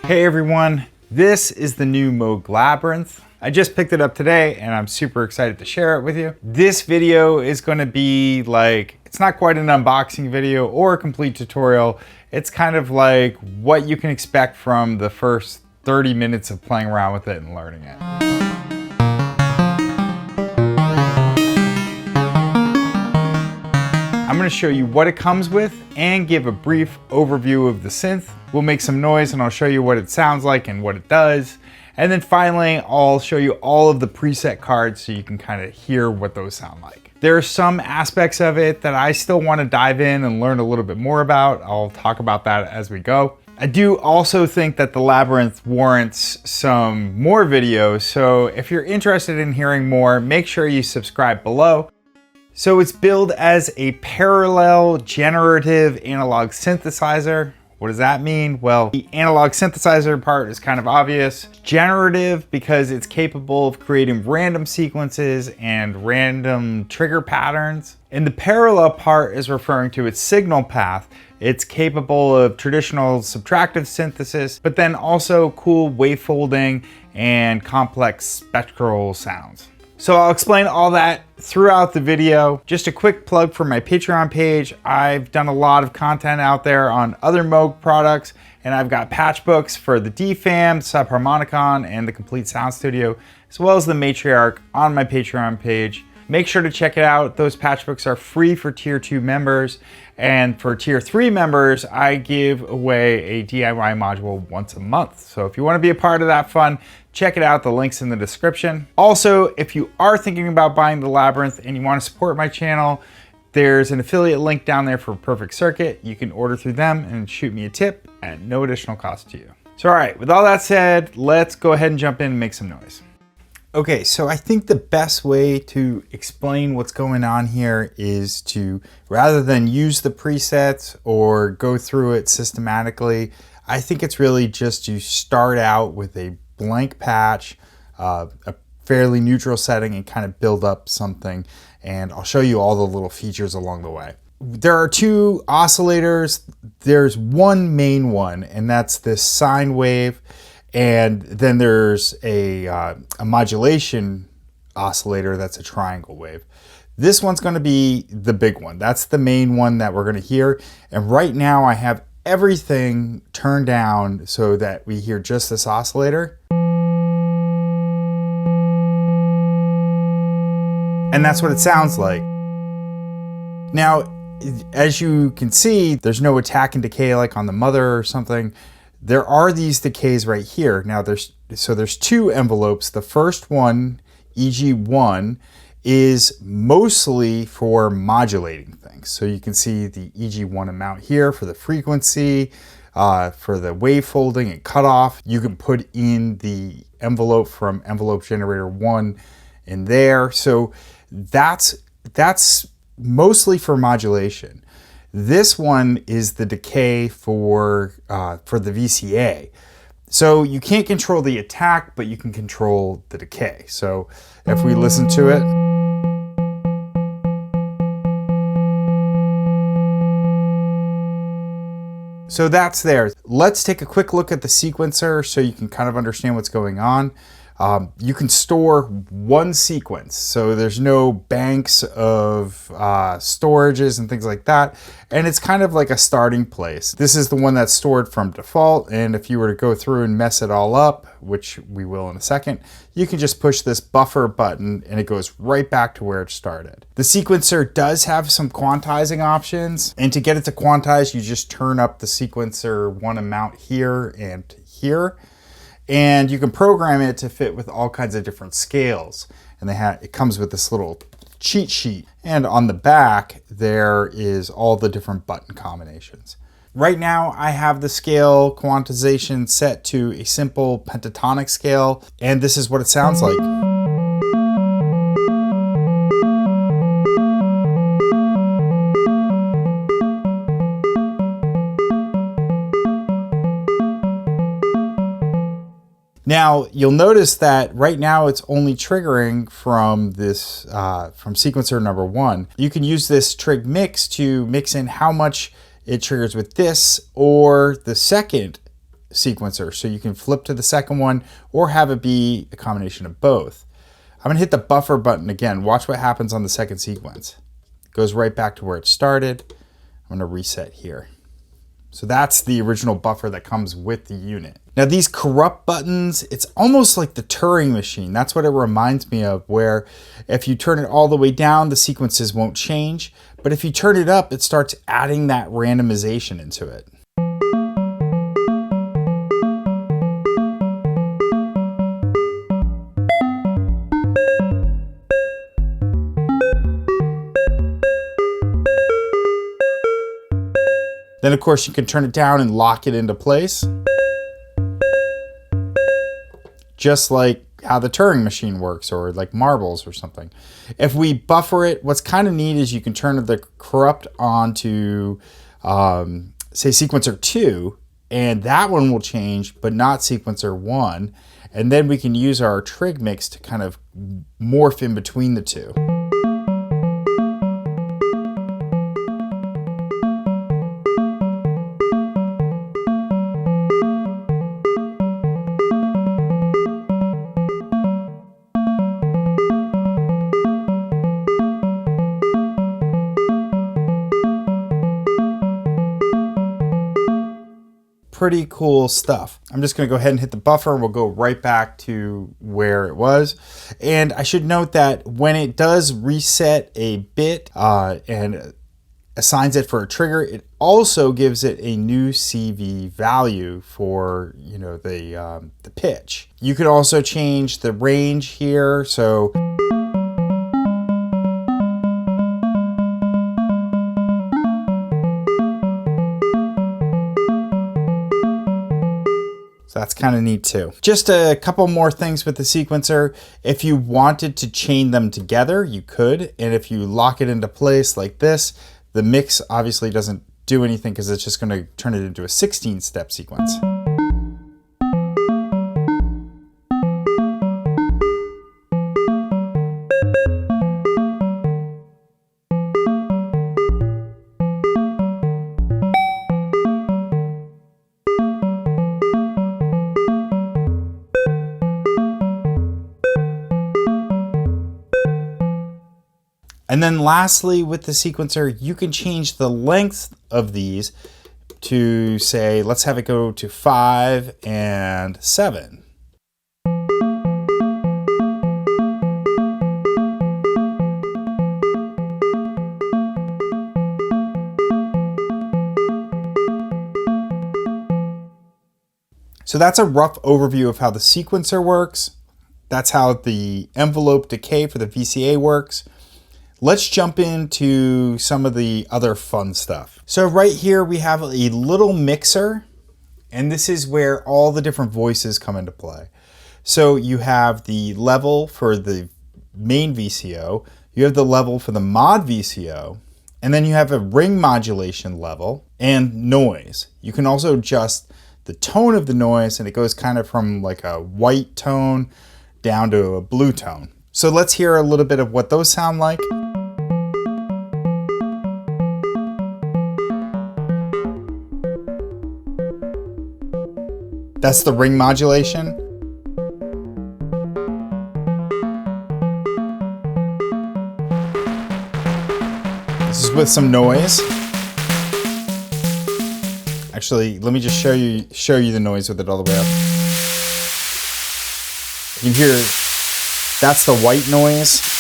Hey everyone, this is the new Moog Labyrinth. I just picked it up today and I'm super excited to share it with you. This video is going to be like, it's not quite an unboxing video or a complete tutorial. It's kind of like what you can expect from the first 30 minutes of playing around with it and learning it. I'm going to show you what it comes with and give a brief overview of the synth. We'll make some noise and I'll show you what it sounds like and what it does. And then finally, I'll show you all of the preset cards so you can kind of hear what those sound like. There are some aspects of it that I still want to dive in and learn a little bit more about. I'll talk about that as we go. I do also think that the Labyrinth warrants some more videos. So if you're interested in hearing more, make sure you subscribe below. So it's billed as a parallel generative analog synthesizer. What does that mean? Well, the analog synthesizer part is kind of obvious. Generative because it's capable of creating random sequences and random trigger patterns. And the parallel part is referring to its signal path. It's capable of traditional subtractive synthesis, but then also cool wavefolding and complex spectral sounds. So I'll explain all that throughout the video. Just a quick plug for my Patreon page. I've done a lot of content out there on other Moog products, and I've got patch books for the DFAM, Subharmonicon, and the Complete Sound Studio, as well as the Matriarch on my Patreon page. Make sure to check it out. Those patch books are free for Tier 2 members. And for Tier 3 members, I give away a DIY module once a month. So if you want to be a part of that fun, check it out. The link's in the description. Also, if you are thinking about buying the Labyrinth and you want to support my channel, there's an affiliate link down there for Perfect Circuit. You can order through them and shoot me a tip at no additional cost to you. So all right, with all that said, let's go ahead and jump in and make some noise. Okay, so I think the best way to explain what's going on here is to, rather than use the presets or go through it systematically, I think it's really just to start out with a blank patch, a fairly neutral setting, and kind of build up something. And I'll show you all the little features along the way. There are two oscillators. There's one main one, and that's this sine wave. And then there's a modulation oscillator that's a triangle wave. This one's going to be the big one. That's the main one that we're going to hear. And right now I have everything turned down so that we hear just this oscillator. And that's what it sounds like. Now, as you can see, there's no attack and decay like on the Mother or something. There are these decays right here. Now there's two envelopes. The first one, EG1, is mostly for modulating things. So you can see the EG1 amount here for the frequency, for the wave folding and cutoff. You can put in the envelope from envelope generator 1 in there. So that's mostly for modulation. This one is the decay for the VCA. So you can't control the attack, but you can control the decay. So if we listen to it. So that's there. Let's take a quick look at the sequencer so you can kind of understand what's going on. You can store one sequence, so there's no banks of storages and things like that, and it's kind of like a starting place. This is the one that's stored from default, and if you were to go through and mess it all up, which we will in a second, you can just push this buffer button and it goes right back to where it started. The sequencer does have some quantizing options, and to get it to quantize, you just turn up the sequencer one amount here and here. And you can program it to fit with all kinds of different scales. And it comes with this little cheat sheet. And on the back, there is all the different button combinations. Right now, I have the scale quantization set to a simple pentatonic scale. And this is what it sounds like. Now, you'll notice that right now it's only triggering from this, from sequencer number 1. You can use this trig mix to mix in how much it triggers with this or the second sequencer, so you can flip to the second one or have it be a combination of both. I'm gonna hit the buffer button again. Watch what happens on the second sequence. It goes right back to where it started. I'm gonna reset here. So that's the original buffer that comes with the unit. Now these corrupt buttons, it's almost like the Turing machine. That's what it reminds me of, where if you turn it all the way down, the sequences won't change. But if you turn it up, it starts adding that randomization into it. Then of course you can turn it down and lock it into place. Just like how the Turing machine works, or like marbles or something. If we buffer it, what's kind of neat is you can turn the corrupt on to, say, sequencer 2, and that one will change, but not sequencer 1. And then we can use our trig mix to kind of morph in between the two. Pretty cool stuff. I'm just going to go ahead and hit the buffer and we'll go right back to where it was. And I should note that when it does reset a bit and assigns it for a trigger, it also gives it a new CV value for, you know, the pitch. You could also change the range here. So that's kind of neat too. Just a couple more things with the sequencer. If you wanted to chain them together, you could. And if you lock it into place like this, the mix obviously doesn't do anything because it's just going to turn it into a 16-step sequence. And then lastly, with the sequencer, you can change the length of these to, say, let's have it go to 5 and 7. So that's a rough overview of how the sequencer works. That's how the envelope decay for the VCA works. Let's jump into some of the other fun stuff. So right here we have a little mixer, and this is where all the different voices come into play. So you have the level for the main VCO, you have the level for the mod VCO, and then you have a ring modulation level and noise. You can also adjust the tone of the noise, and it goes kind of from like a white tone down to a blue tone. So let's hear a little bit of what those sound like. That's the ring modulation. This is with some noise. Actually, let me just show you the noise with it all the way up. You can hear that's the white noise.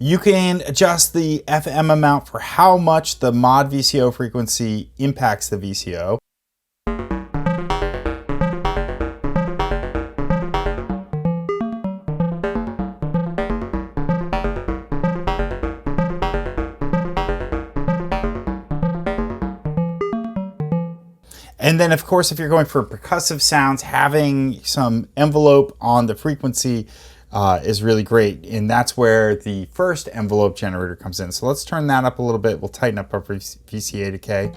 You can adjust the FM amount for how much the mod VCO frequency impacts the VCO. And then, of course, if you're going for percussive sounds, having some envelope on the frequency is really great. And that's where the first envelope generator comes in. So let's turn that up a little bit. We'll tighten up our VCA decay.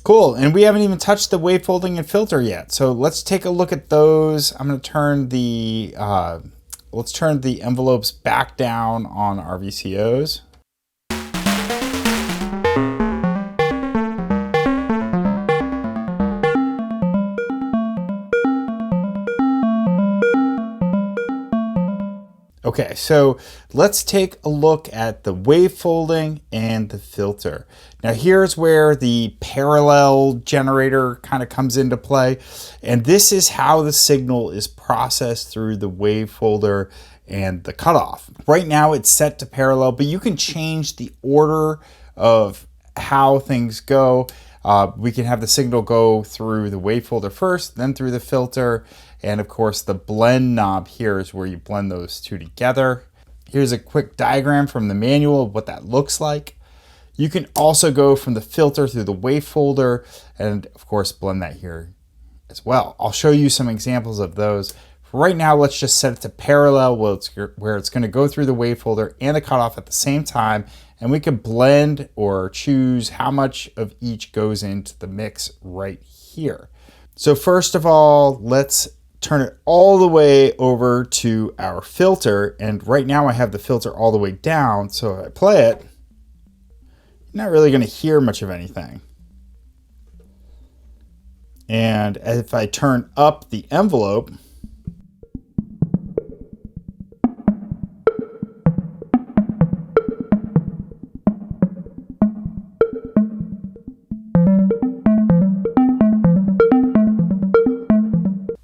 Cool, and we haven't even touched the wavefolding and filter yet. So let's take a look at those. I'm going to turn the let's turn the envelopes back down on our VCOs. Okay, so let's take a look at the wavefolding and the filter. Now here's where the parallel generator kind of comes into play. And this is how the signal is processed through the wavefolder and the cutoff. Right now it's set to parallel, but you can change the order of how things go. We can have the signal go through the wavefolder first, then through the filter. And of course, the blend knob here is where you blend those two together. Here's a quick diagram from the manual of what that looks like. You can also go from the filter through the wavefolder and of course blend that here as well. I'll show you some examples of those. For right now, let's just set it to parallel where it's going to go through the wavefolder and the cutoff at the same time. And we can blend or choose how much of each goes into the mix right here. So first of all, let's turn it all the way over to our filter. And right now I have the filter all the way down. So if I play it, you're not really going to hear much of anything. And if I turn up the envelope,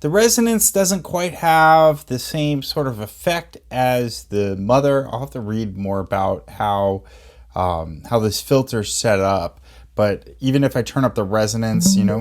the resonance doesn't quite have the same sort of effect as the mother. I'll have to read more about how this filter's set up. But even if I turn up the resonance, you know.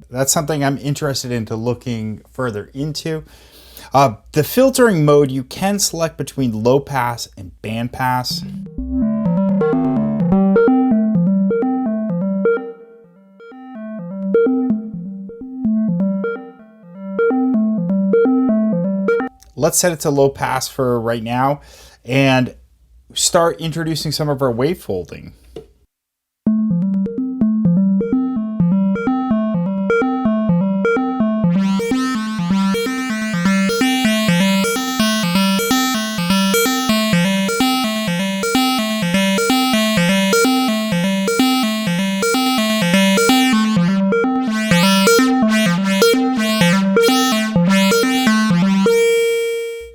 That's something I'm interested into looking further into. The filtering mode, you can select between low pass and band pass. Let's set it to low pass for right now and start introducing some of our wavefolding.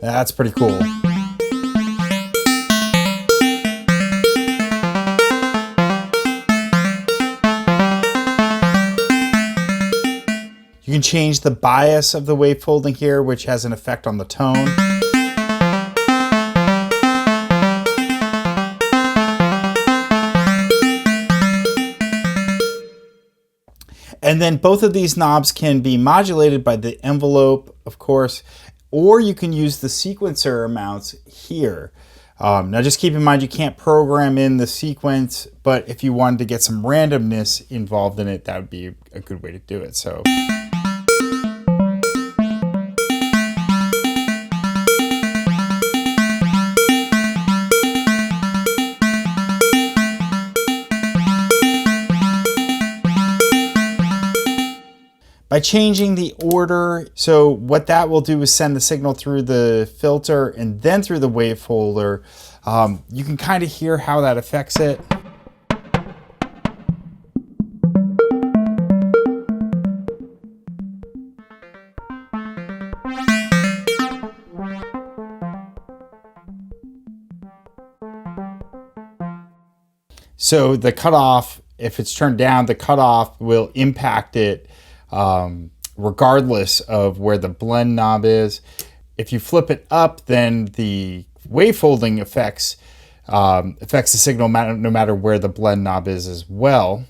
That's pretty cool. can change the bias of the wavefolding here, which has an effect on the tone. And then both of these knobs can be modulated by the envelope, of course, or you can use the sequencer amounts here. Now just keep in mind you can't program in the sequence, but if you wanted to get some randomness involved in it, that would be a good way to do it. So. By changing the order, so what that will do is send the signal through the filter and then through the wave folder. You can kind of hear how that affects it. So the cutoff, if it's turned down, the cutoff will impact it regardless of where the blend knob is. If you flip it up, then the wavefolding affects the signal no matter where the blend knob is as well.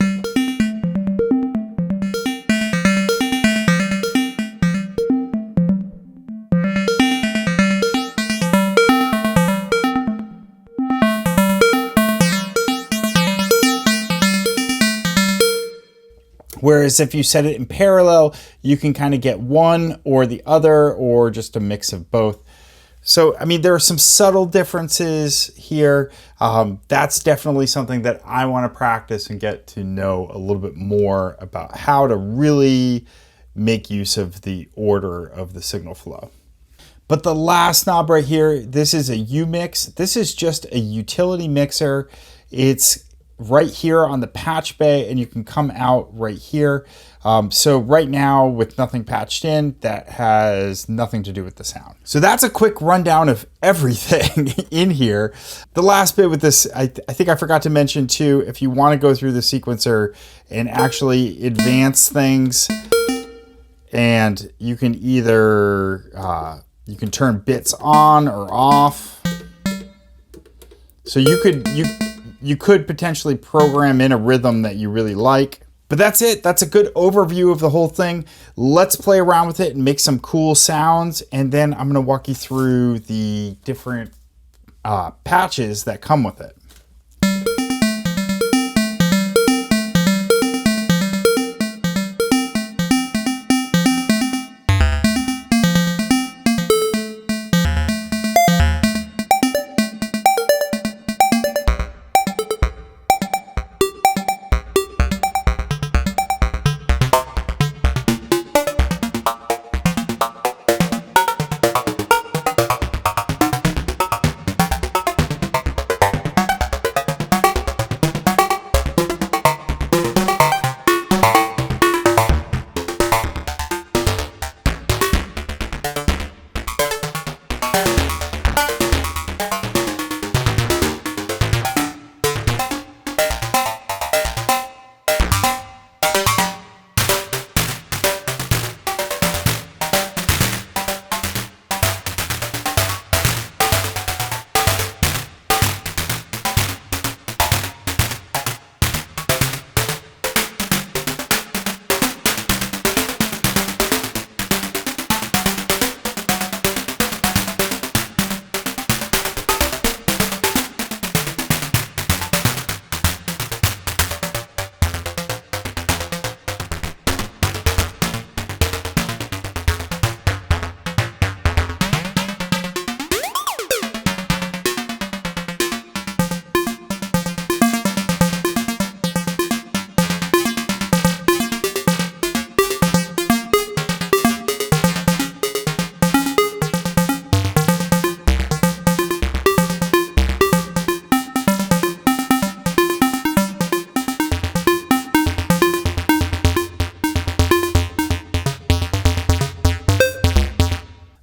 Whereas if you set it in parallel, you can kind of get one or the other, or just a mix of both. So, I mean, there are some subtle differences here. That's definitely something that I want to practice and get to know a little bit more about how to really make use of the order of the signal flow. But the last knob right here, this is a U-Mix. This is just a utility mixer. It's right here on the patch bay, and you can come out right here. So right now, with nothing patched in, that has nothing to do with the sound. So that's a quick rundown of everything in here. The last bit with this, I think I forgot to mention too, if you want to go through the sequencer and actually advance things, and you can either, you can turn bits on or off. So you could potentially program in a rhythm that you really like. But that's it. That's a good overview of the whole thing. Let's play around with it and make some cool sounds. And then I'm going to walk you through the different patches that come with it.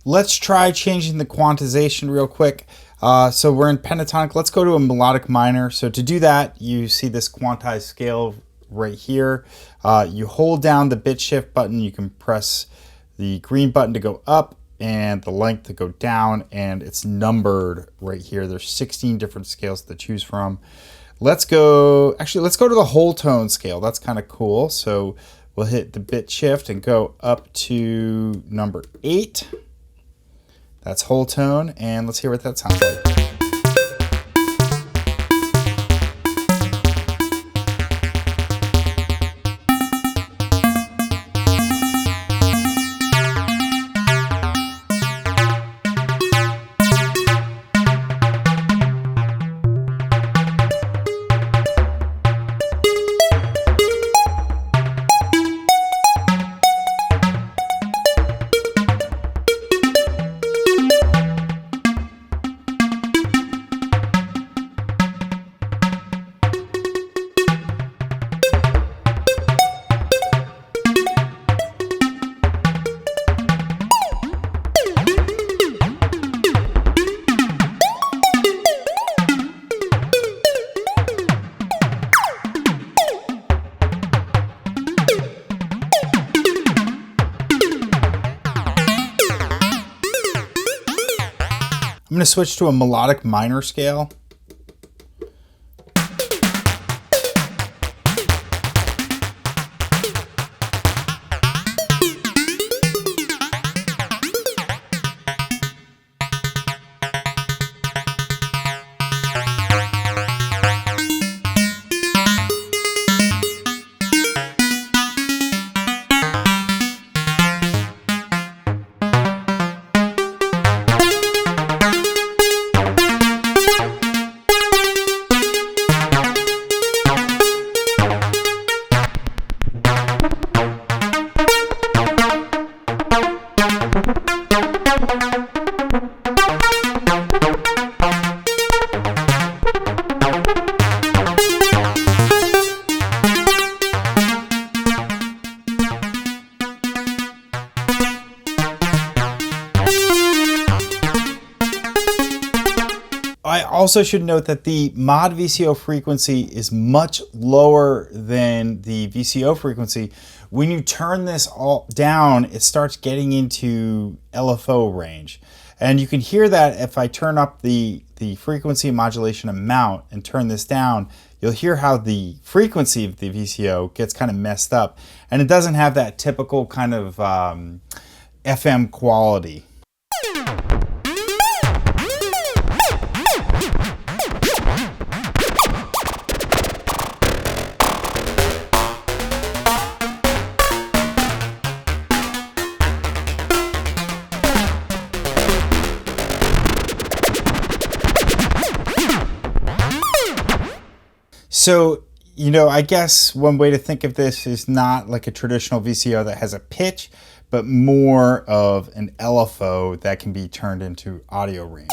Let's try changing the quantization real quick. So we're in pentatonic. Let's go to a melodic minor. So to do that, you see this quantized scale right here. You hold down the bit shift button, you can press the green button to go up and the length to go down, and it's numbered right here. There's 16 different scales to choose from. Let's go to the whole tone scale. That's kind of cool. So we'll hit the bit shift and go up to number 8. That's whole tone, and let's hear what that sounds like. I'm going to switch to a melodic minor scale. I also should note that the mod VCO frequency is much lower than the VCO frequency. When you turn this all down, it starts getting into LFO range. And you can hear that if I turn up the frequency modulation amount and turn this down, you'll hear how the frequency of the VCO gets kind of messed up. And it doesn't have that typical kind of FM quality. So, you know, I guess one way to think of this is not like a traditional VCO that has a pitch, but more of an LFO that can be turned into audio range.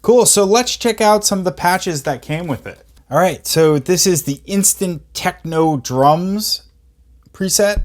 Cool, so let's check out some of the patches that came with it. All right, so this is the Instant Techno Drums preset.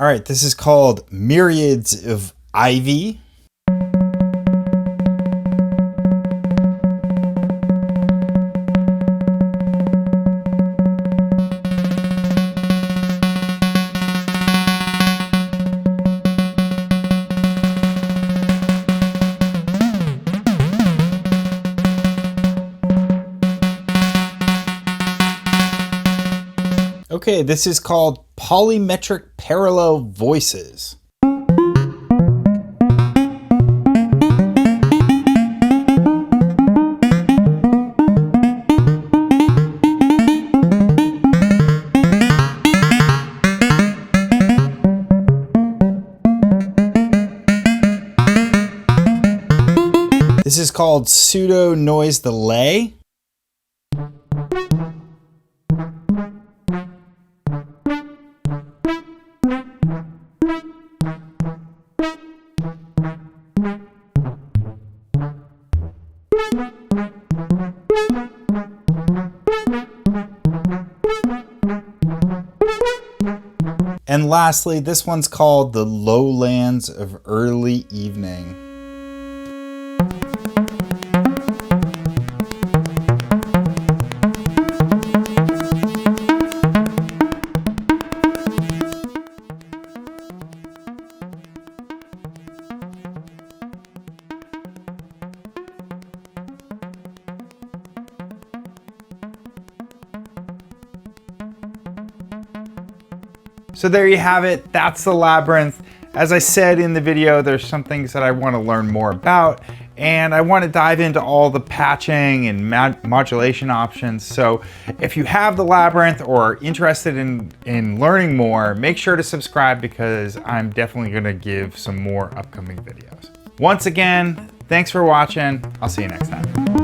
All right, this is called Myriads of Ivy. Okay, this is called Polymetric Parallel Voices. called pseudo noise delay. And lastly, this one's called the Lowlands of Early Evening. So there you have it, that's the Labyrinth. As I said in the video, there's some things that I want to learn more about, and I want to dive into all the patching and modulation options. So if you have the Labyrinth or are interested in learning more, make sure to subscribe because I'm definitely going to give some more upcoming videos. Once again, thanks for watching. I'll see you next time.